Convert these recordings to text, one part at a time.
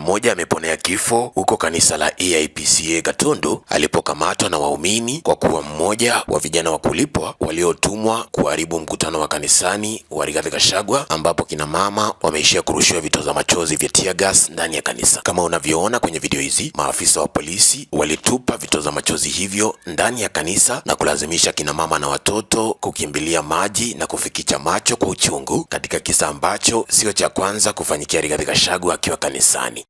mmoja ameponea kifo huko kanisa la AIPCA Gatundu alipokamatwa na waumini kwa kuwa mmoja wa vijana wa kulipwa waliotumwa kuharibu mkutano wa kanisani wa Rigathi Gachagua, ambapo kina mama wameishia kurushiwa vitoza machozi vya tear gas ndani ya kanisa. Kama unavyoona kwenye video hizi, maafisa wa polisi walitupa vitoza machozi hivyo ndani ya kanisa na kulazimisha kina mama na watoto kukimbilia maji na kufikicha macho kwa uchungu, katika kisa ambacho sio cha kwanza kufanyikia Rigathi Gachagua akiwa kanisani.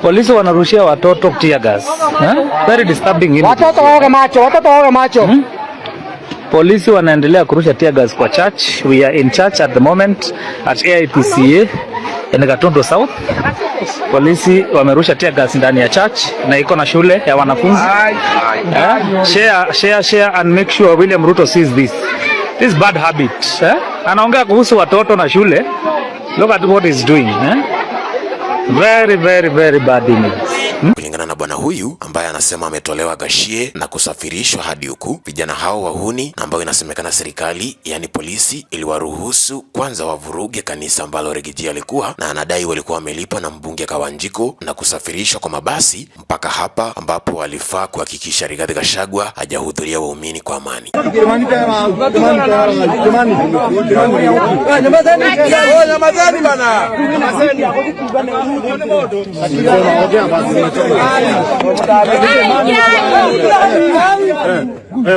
Polisi wanarushia watoto tear gas. Very disturbing. Watoto waoge macho. Polisi wanaendelea kurusha tear gas kwa church. We are in church at the moment at AIPCA in Gatundu South. Polisi wamerusha tear gas ndani ya church na iko na shule ya wanafunzi. Share and make sure William Ruto sees this. This bad habit. Anaongea kuhusu watoto na shule. Look at what he's doing. Very bad image. Kulingana na bwana huyu ambaye anasema ametolewa Gashie na kusafirishwa hadi huku, vijana hao wahuni ambao inasemekana serikali yani polisi iliwaruhusu kwanza wavuruge kanisa ambalo Rigiji alikuwa na anadai walikuwa wamelipwa na mbunge Kawanjiko na kusafirishwa kwa mabasi mpaka hapa ambapo walifaa kuhakikisha Rigathi Gachagua hajahudhuria waumini kwa amani.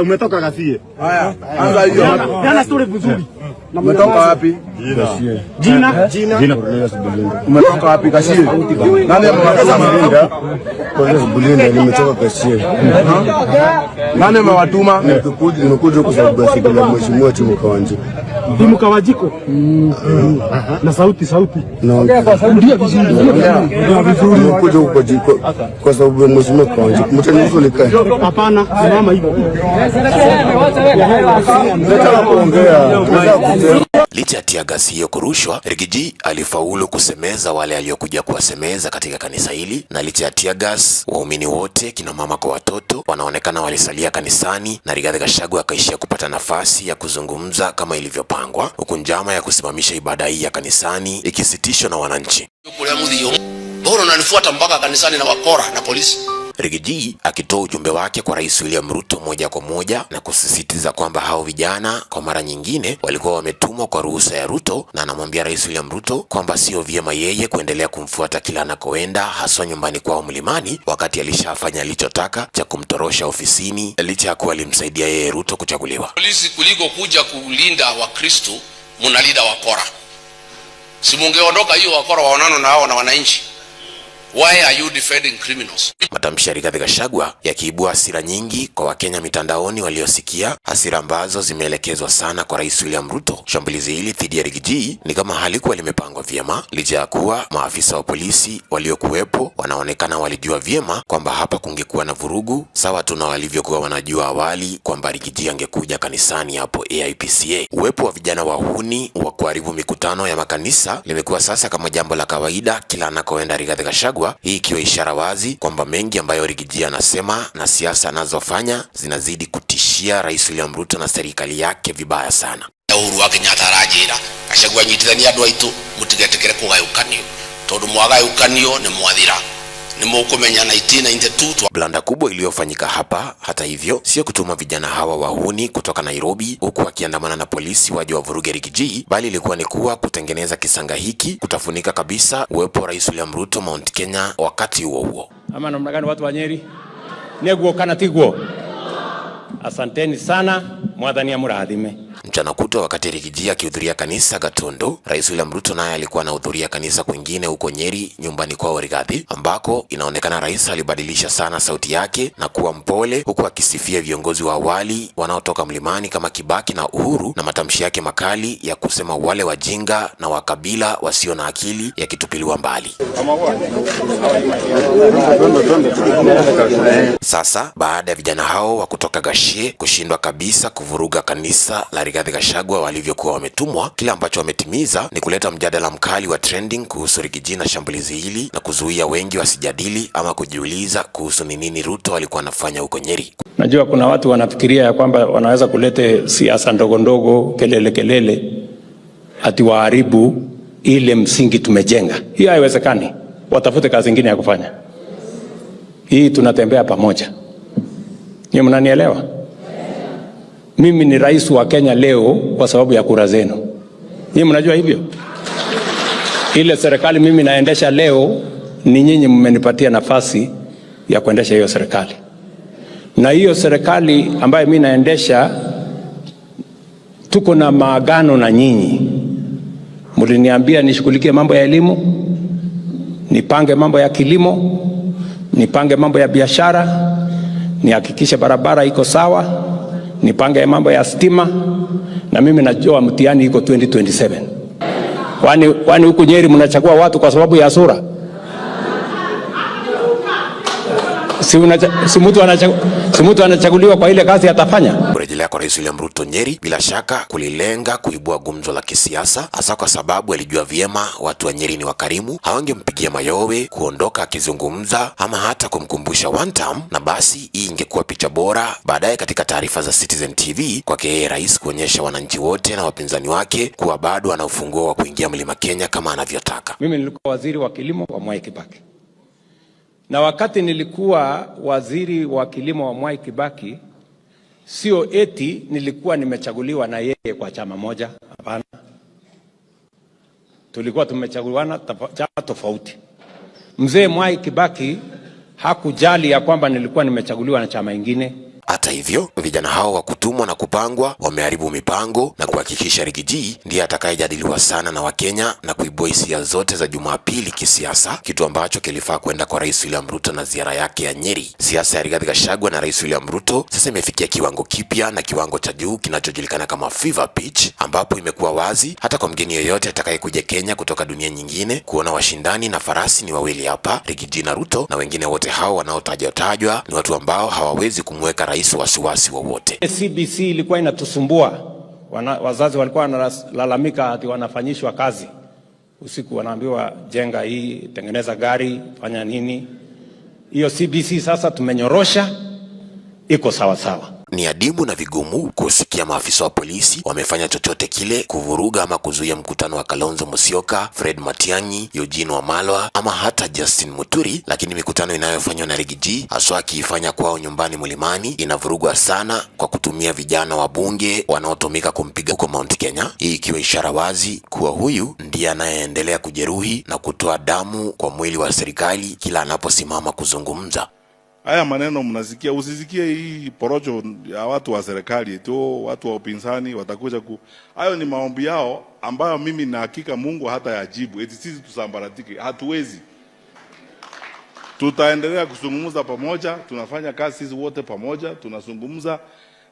Umetoka Gasie. Haya, anza hiyo. Jana story vizuri. Umetoka wapi? Jina. Umetoka wapi Gasie? Nani amewatuma Bulinda? Kwa Bulinda nimetoka Gasie. Nani amewatuma? Nimekuja kwa sababu ya shughuli ya mheshimiwa Kawanjiko. Timu Kawanjiko. Na sauti. Naongea kwa sauti ndio vizuri. Nimekuja kwa sababu ya mheshimiwa Kawanjiko. Mtanizo likae. Hapana, simama hivyo. Licha ya tear gas hiyo kurushwa, Rigiji alifaulu kusemeza wale aliokuja kuwasemeza katika kanisa hili, na licha ya tear gas, waumini wote kina mama kwa watoto wanaonekana walisalia kanisani na Rigathi Gachagua akaishia kupata nafasi ya kuzungumza kama ilivyopangwa, huku njama ya kusimamisha ibada hii ya kanisani ikisitishwa na wananchi. Bora unanifuata mpaka kanisani na wakora na polisi. Rigiji akitoa ujumbe wake kwa Rais William Ruto moja kwa moja na kusisitiza kwamba hao vijana kwa mara nyingine walikuwa wametumwa kwa ruhusa ya Ruto, na anamwambia Rais William Ruto kwamba sio vyema yeye kuendelea kumfuata kila anakoenda, haswa nyumbani kwao Mlimani, wakati alishafanya alichotaka cha kumtorosha ofisini licha ya kuwa alimsaidia yeye Ruto kuchaguliwa. Polisi kuliko kuja kulinda Wakristo, mnalinda wakora. Si mungeondoka hiyo wakora waonano na hao na wananchi. Why are you defending criminals? Matamshi ya Rigathi Gachagua yakiibua hasira nyingi kwa Wakenya mitandaoni waliosikia, hasira ambazo zimeelekezwa sana kwa Rais William Ruto. Shambulizi hili dhidi ya Rigiji ni kama halikuwa limepangwa vyema, licha ya kuwa maafisa wa polisi waliokuwepo wanaonekana walijua vyema kwamba hapa kungekuwa na vurugu, sawa tu na walivyokuwa wanajua awali kwamba Rigiji angekuja kanisani hapo AIPCA. Uwepo wa vijana wahuni wa kuharibu mikutano ya makanisa limekuwa sasa kama jambo la kawaida kila anakoenda Rigathi Gachagua, hii ikiwa ishara wazi kwamba mengi ambayo Rigiji anasema na siasa anazofanya zinazidi kutishia Rais William Ruto na serikali yake vibaya sana. Uhuru wa Kenyatta arajira Gachagua nyitithania andu aitu mutigetekere kugayukanio tondu mwagayukanio ni mwathira ni mukumenya 1992. Blanda kubwa iliyofanyika hapa, hata hivyo, sio kutuma vijana hawa wahuni kutoka Nairobi huku wakiandamana na polisi waje wavuruge Rigiji, bali ilikuwa ni kuwa kutengeneza kisanga hiki kutafunika kabisa uwepo wa Rais William Ruto Mount Kenya wakati huo. Ama namna gani watu wa Nyeri? Neguo kana tiguo. Asanteni sana, mwathani murathime. Mchana kutwa wakati Rigiji akihudhuria kanisa Gatundu, Rais William Ruto naye alikuwa anahudhuria kanisa kwingine huko Nyeri, nyumbani kwao Rigathi, ambako inaonekana rais alibadilisha sana sauti yake na kuwa mpole, huku akisifia viongozi wa awali wanaotoka Mlimani kama Kibaki na Uhuru, na matamshi yake makali ya kusema wale wajinga na wakabila wasio na akili yakitupiliwa mbali. Sasa baada ya vijana hao wa kutoka Gashie kushindwa kabisa kuvuruga kanisa la Rigathi Rigathi Gachagua walivyokuwa wametumwa. Kile ambacho wametimiza ni kuleta mjadala mkali wa trending kuhusu Rigiji na shambulizi hili na kuzuia wengi wasijadili ama kujiuliza kuhusu ni nini Ruto alikuwa anafanya huko Nyeri. Najua kuna watu wanafikiria ya kwamba wanaweza kulete siasa ndogo ndogo, kelele ati waharibu ile msingi tumejenga. Hiyo haiwezekani. Watafute kazi nyingine ya kufanya. Hii tunatembea pamoja. Nyinyi mnanielewa? Mimi ni rais wa Kenya leo kwa sababu ya kura zenu. Nyinyi mnajua hivyo? Ile serikali mimi naendesha leo ni nyinyi mmenipatia nafasi ya kuendesha hiyo serikali. Na hiyo serikali ambayo mimi naendesha tuko na maagano na nyinyi. Mliniambia nishughulikie mambo ya elimu, nipange mambo ya kilimo, nipange mambo ya biashara, nihakikishe barabara iko sawa, nipange mambo ya stima, na mimi najua mtihani iko 2027. Kwani huku Nyeri mnachagua watu kwa sababu ya sura? Si mtu anachaguliwa kwa ile kazi atafanya. Kurejelea kwa Rais William Ruto Nyeri bila shaka kulilenga kuibua gumzo la kisiasa, hasa kwa sababu alijua vyema watu wa Nyeri ni wakarimu, hawangempigia mayowe kuondoka akizungumza ama hata kumkumbusha one time, na basi hii ingekuwa picha bora baadaye katika taarifa za Citizen TV kwake yeye rais kuonyesha wananchi wote na wapinzani wake kuwa bado ana ufunguo wa kuingia Mlima Kenya kama anavyotaka. Mimi nilikuwa waziri wa kilimo wa Mwai Kibaki. Na wakati nilikuwa waziri wa kilimo wa Mwai Kibaki, sio eti nilikuwa nimechaguliwa na yeye kwa chama moja. Hapana. Tulikuwa tumechaguliwana chama tofauti. Mzee Mwai Kibaki hakujali ya kwamba nilikuwa nimechaguliwa na chama ingine. Hata hivyo, vijana hao wa kutumwa na kupangwa wameharibu mipango na kuhakikisha Rigiji ndiye atakayejadiliwa sana na Wakenya na kuibua hisia zote za Jumapili kisiasa, kitu ambacho kilifaa kwenda kwa Rais William Ruto na ziara yake ya Nyeri. Siasa ya Rigathi Gachagua na Rais William Ruto sasa imefikia kiwango kipya na kiwango cha juu kinachojulikana kama fever pitch, ambapo imekuwa wazi hata kwa mgeni yoyote atakayekuja Kenya kutoka dunia nyingine kuona washindani na farasi ni wawili hapa, Rigiji na Ruto, na wengine wote hao wanaotajwa ni watu ambao hawawezi kumweka wasiwasi wowote. CBC ilikuwa inatusumbua. Wazazi walikuwa wanalalamika ati wanafanyishwa kazi. Usiku wanaambiwa jenga hii, tengeneza gari, fanya nini. Hiyo CBC sasa tumenyorosha, iko sawa sawa. Ni adimu na vigumu kusikia maafisa wa polisi wamefanya chochote kile kuvuruga ama kuzuia mkutano wa Kalonzo Musyoka, Fred Matiang'i, Eugene Wamalwa ama hata Justin Muturi, lakini mikutano inayofanywa na Rigiji haswa akiifanya kwao nyumbani Mlimani inavurugwa sana kwa kutumia vijana wa bunge wanaotumika kumpiga huko Mount Kenya, hii ikiwa ishara wazi kuwa huyu ndiye anayeendelea kujeruhi na kutoa damu kwa mwili wa serikali kila anaposimama kuzungumza. Haya maneno mnasikia, usisikie hii porojo ya watu wa serikali tu, watu wa upinzani watakuja hayo ni maombi yao ambayo mimi na hakika Mungu hata yajibu. Eti sisi tusambaratike, hatuwezi. Tutaendelea kuzungumza pamoja, tunafanya kazi sisi wote pamoja, tunazungumza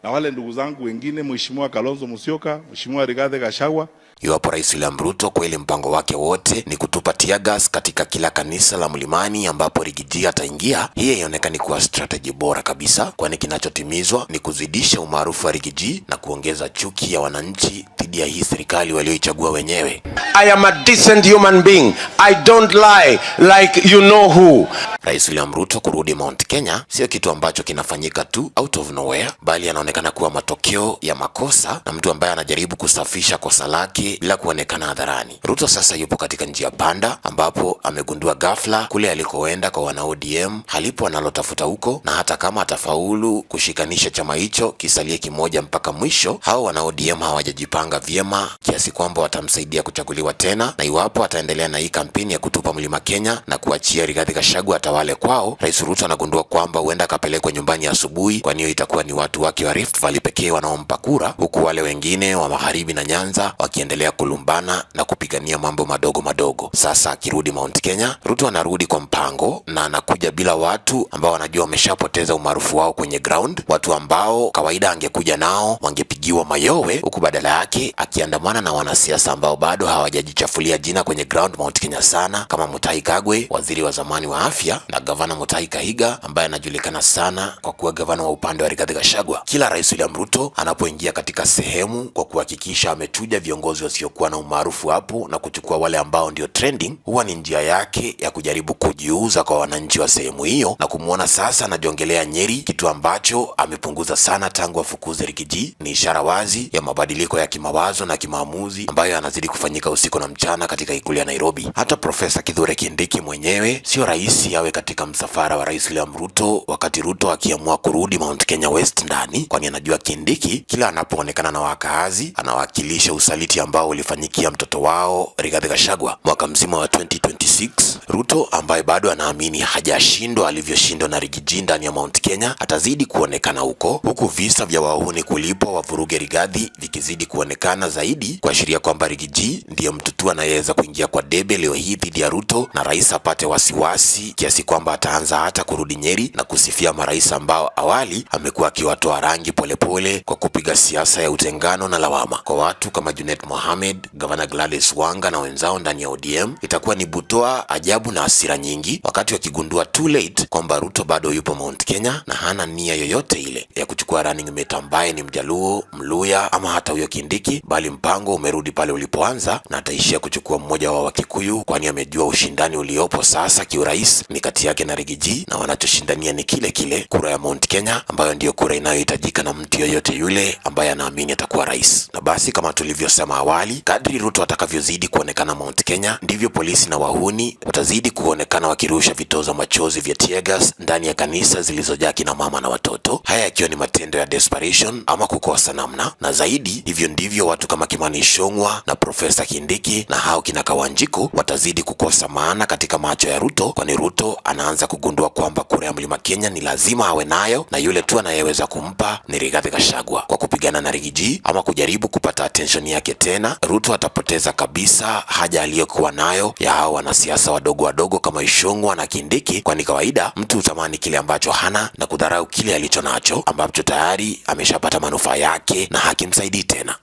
na wale ndugu zangu wengine, Mheshimiwa Kalonzo Musyoka, Mheshimiwa Rigathi Gachagua. Iwapo Rais William Ruto kweli mpango wake wote ni kutupa tear gas katika kila kanisa la Mlimani ambapo Rigiji ataingia, hii inaonekana kuwa strategy bora kabisa, kwani kinachotimizwa ni kuzidisha umaarufu wa Rigiji na kuongeza chuki ya wananchi dhidi ya hii serikali walioichagua wenyewe. I am a decent human being. I don't lie like you know who. Rais William Ruto kurudi Mount Kenya sio kitu ambacho kinafanyika tu out of nowhere, bali anaonekana kuwa matokeo ya makosa na mtu ambaye anajaribu kusafisha kosa lake bila kuonekana hadharani. Ruto sasa yupo katika njia panda ambapo amegundua ghafla kule alikoenda kwa wana ODM halipo analotafuta huko, na hata kama atafaulu kushikanisha chama hicho kisalie kimoja mpaka mwisho, hao wana ODM hawajajipanga vyema kiasi kwamba watamsaidia kuchaguliwa tena, na iwapo ataendelea na hii kampeni ya kutupa Mlima Kenya na kuachia Rigathi Gachagua atawale kwao, Rais Ruto anagundua kwamba huenda akapelekwa nyumbani asubuhi, kwani hiyo itakuwa ni watu wake wa Rift Valley pekee wanaompa kura, huku wale wengine wa Magharibi na Nyanza wakiendelea kulumbana na kupigania mambo madogo madogo. Sasa akirudi Mount Kenya, Ruto anarudi kwa mpango na anakuja bila watu ambao wanajua wameshapoteza umaarufu wao kwenye ground, watu ambao kawaida angekuja nao wangepiga kupigiwa mayowe, huku badala yake akiandamana na wanasiasa ambao bado hawajajichafulia jina kwenye ground Mount Kenya sana, kama Mutahi Kagwe, waziri wa zamani wa afya, na gavana Mutahi Kahiga ambaye anajulikana sana kwa kuwa gavana wa upande wa Rigathi Gachagua. Kila Rais William Ruto anapoingia katika sehemu kwa kuhakikisha amechuja viongozi wasiokuwa na umaarufu hapo na kuchukua wale ambao ndio trending, huwa ni njia yake ya kujaribu kujiuza kwa wananchi wa sehemu hiyo, na kumuona sasa anajongelea Nyeri, kitu ambacho amepunguza sana tangu afukuze Rigiji. Ni ishara wazi ya mabadiliko ya kimawazo na kimaamuzi ambayo yanazidi kufanyika usiku na mchana katika ikulu ya Nairobi. Hata Profesa Kithure Kindiki mwenyewe sio rahisi awe katika msafara wa Rais William Ruto wakati Ruto akiamua kurudi Mount Kenya West ndani, kwani anajua Kindiki kila anapoonekana na wakaazi anawakilisha usaliti ambao ulifanyikia mtoto wao Rigathi Gachagua mwaka mzima wa 2026. Ruto ambaye bado anaamini hajashindwa alivyoshindwa na Rigiji ndani ya Mount Kenya atazidi kuonekana huku visa vya wahuni kulipwa wavuruge Rigathi vikizidi kuonekana zaidi, kuashiria kwamba Rigiji ndiye mtu tu anayeweza kuingia kwa debe leo hii dhidi ya Ruto na rais apate wasiwasi kiasi kwamba ataanza hata kurudi Nyeri na kusifia marais ambao awali amekuwa akiwatoa rangi polepole kwa kupiga siasa ya utengano na lawama. Kwa watu kama Junet Mohamed, Governor Gladys Wanga na wenzao ndani ya ODM, itakuwa ni butoa ajabu na hasira nyingi wakati wakigundua too late kwamba Ruto bado yupo Mount Kenya na hana nia yoyote ile ya kuchukua running mate ambaye ni Mjaluo, Mluya ama hata huyo Kindiki, bali mpango umerudi pale ulipoanza na ataishia kuchukua mmoja wa Wakikuyu, kwani amejua ushindani uliopo sasa kiurais ni kati yake na Rigiji, na wanachoshindania ni kile kura ya Mount Kenya, ambayo ndiyo kura inayohitajika na mtu yoyote yule ambaye anaamini atakuwa rais. Na basi kama tulivyosema awali, kadri Ruto atakavyozidi kuonekana Mount Kenya, ndivyo polisi na wahuni watazidi kuonekana wakirusha vitoza machozi vya tear gas ndani ya kanisa zilizojaa kina mama na watoto, haya yakiwa ni matendo ya desperation ama kukosa namna. Na zaidi hivyo ndivyo watu kama Kimani Ichung'wah na Profesa Kindiki na hao kina Kawanjiku watazidi kukosa maana katika macho ya Ruto, kwani Ruto anaanza kugundua kwamba kura ya Mlima Kenya ni lazima awe nayo, na yule tu anayeweza kumpa ni Rigathi Gachagua. Kwa kupigana na Rigiji ama kujaribu kupata attention yake tena, Ruto atapoteza kabisa haja aliyokuwa nayo ya hao wanasiasa wadogo kama Ichung'wah na Kindiki, kwani kawaida mtu utamani kile ambacho hana na kudharau kile alicho nacho ambacho tayari ameshapata manufaa yake na hakimsaidii tena.